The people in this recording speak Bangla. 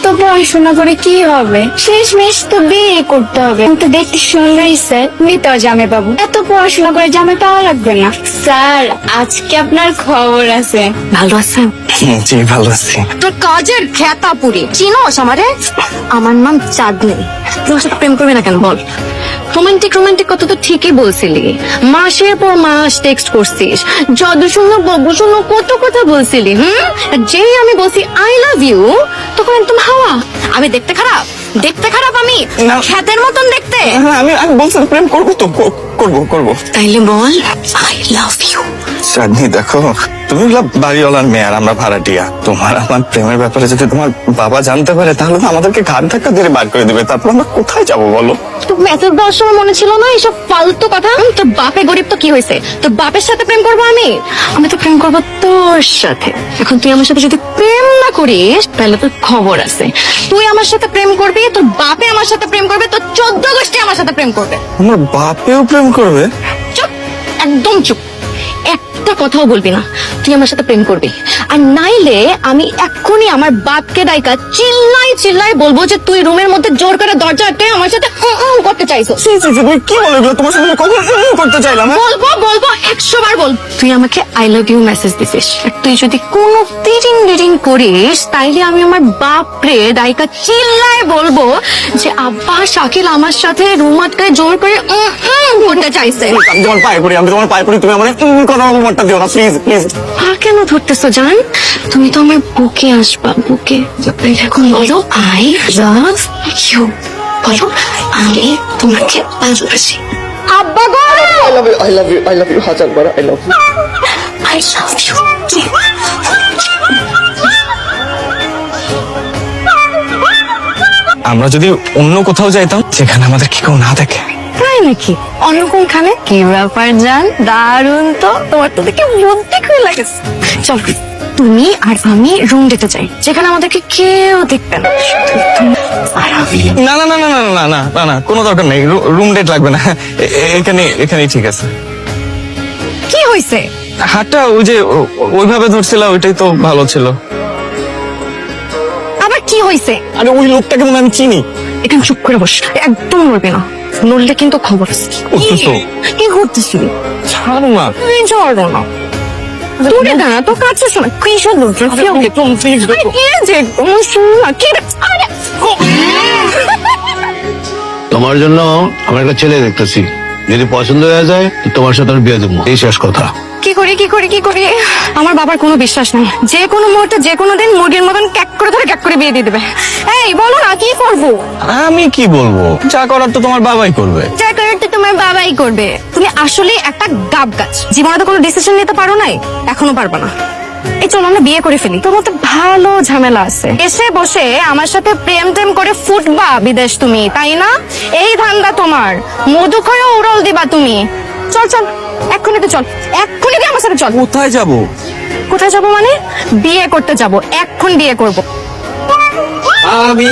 এত পড়াশোনা করে কি হবে? শেষমেশ তো বিয়ে করতে হবে। তো দেখতে সুন্দরই স্যার, নিতেও জামে বাবু। এত পড়াশোনা করে জামে পাওয়া লাগবে না। স্যার, আজকে আপনার খবর আছে। ভালো আছেন? জি ভালো আছি। তোর কাজের খেতাপুরি চিনোস আমারে? আমার নাম চাঁদনি। তোর সাথে প্রেম করবি না কেন বল? রোমান্টিক কত তো ঠিকই বলছিলি, মাসের পর মাস টেক্সট করছিস, যদু শুনো ববু শুনো কত কথা বলছিলি। যেই আমি বলছি আই লাভ ইউ তখন একদম হাওয়া। আমি দেখতে খারাপ? আমি না। খ্যাতের মতন দেখতে? হ্যাঁ, আমি বলছি প্রেম করবো তো, করবো। তাইলে বল আই লাভ ইউ। চাঁদনি দেখো, তুমি হলো বাড়িওয়ালার মেয়ে আর আমরা ভাড়াটিয়া। তোমার আমার প্রেমের ব্যাপারে যদি তোমার বাবা জানতে পারে তাহলে তো আমাদেরকে ঘাট ধাক্কা দিয়ে বার করে দেবে। তারপর আমরা কোথায় যাবো বলো? তো মেথড দেওয়ার সময় মনে ছিল না এসব ফালতু কথা? তোর বাপে গরিব তো কি হয়েছে? তোর বাপের সাথে প্রেম করবো আমি তো প্রেম করবো তোর সাথে। এখন তুই আমার সাথে যদি প্রেম না করিস তাহলে তোর খবর আছে। তুই আমার সাথে প্রেম করবি, তোর বাপে আমার সাথে প্রেম করবে, তোর 14 গোষ্ঠী আমার সাথে প্রেম করবে। আমার বাপেও প্রেম করবে? চুপ, একদম চুপ, একটা কথাও বলবি না। তুই আমার সাথে প্রেম করবি, আর নাইলে আমি এক্ষুনি আমার বাপকে ডাইকা চিল্লাই বলবো যে তুই রুমের মধ্যে জোর করে দরজা আটকে আমার সাথে করতে চাইছো। তুমি কি বলো এগুলো? তোমার সাথে কখন করতে চাইলাম? বলবো 100 বার বল। তুই আমাকে আই লাভ ইউ মেসেজ দিছিস, আর তুই যদি কোনো ডিরিং করিস তাইলে আমি আমার বাপরে ডাইকা চিল্লাই বলবো যে আব্বা শাকিল আমার সাথে রুম আটকায় জোর করে করতে চাইছে। আমি তোমার পায়ে পড়ি, তুমি আমার কথা মনটা দিও না প্লিজ। কেন ধরতেছো জান? তুমি তো আমার বুকে আসবা, বুকে। এখন বলো আই লাভ ইউ, বলো আমি তোমাকে ভালোবাসি। আব্বা গো, I love you হাজার বার I love you। I love you. আমরা যদি অন্য কোথাও যাইতাম যেখানে আমাদের কি কেউ না দেখে। তাই নাকি? অন্য কোনখানে? কি ব্যাপার জান, দারুণ তো। তোমার তো দেখে বুদ্ধি খুলে লাগেছে। চল তুমি আর আমি রুম ডেটে যাই, যেখানে আমাদেরকে কেউ দেখবে না। না, কোনো দরকার নেই। রুম ডেট লাগবে না। এখানেই ঠিক আছে। কি হয়েছে? হাতটা ওই যে ওইভাবে ধরছিল, ওইটাই তো ভালো ছিল। আবার কি হয়েছে? আরে ওই লোকটাকে মনে হয় আমি চিনি। এখানে চুপ করে বস, একদম নড়বে না। নড়লে কিন্তু খবর আছে। কি করতেছিলি? ছাড়ো না। চড়ো না, দূরে দাঁড়া, তো কাছে শোনা। কিসের দূর? তোমার জন্য আমার একটা ছেলে দেখতেছি, যদি পছন্দ হয়ে যায় তো তোমার সাথে আমি বিয়ে দেবো, এই শেষ কথা। কি করি? আমার বাবার কোনো বিশ্বাস নেই। যে কোনো মুহূর্তে যে কোনো দিন মুরগির মতন ক্যাক করে বিয়ে দিয়ে দেবে। এই বলো না, কি করবো? আমি কি বলবো? যা করার তো তোমার বাবাই করবে। যা করার তো তোমার বাবাই করবে। তুমি আসলে একটা গাব গাছ, জীবনে তো কোনো ডিসিশন নিতে পারো নাই, এখনো পারবা না। এই চলো আমরা বিয়ে করে ফেলি। তোমার তো ভালো ঝামেলা আছে, এসে বসে আমার সাথে প্রেম করে ফুটবা বিদেশ তুমি, তাই না? এই ধান্দা তোমার, মধু খয়ে উড়ল দিবা তুমি। চল এক্ষুনি তো চল, এক্ষুনি দিয়ে আমার সাথে চল। কোথায় যাবো মানে? বিয়ে করতে যাবো, এক্ষুনি বিয়ে করবো। আমি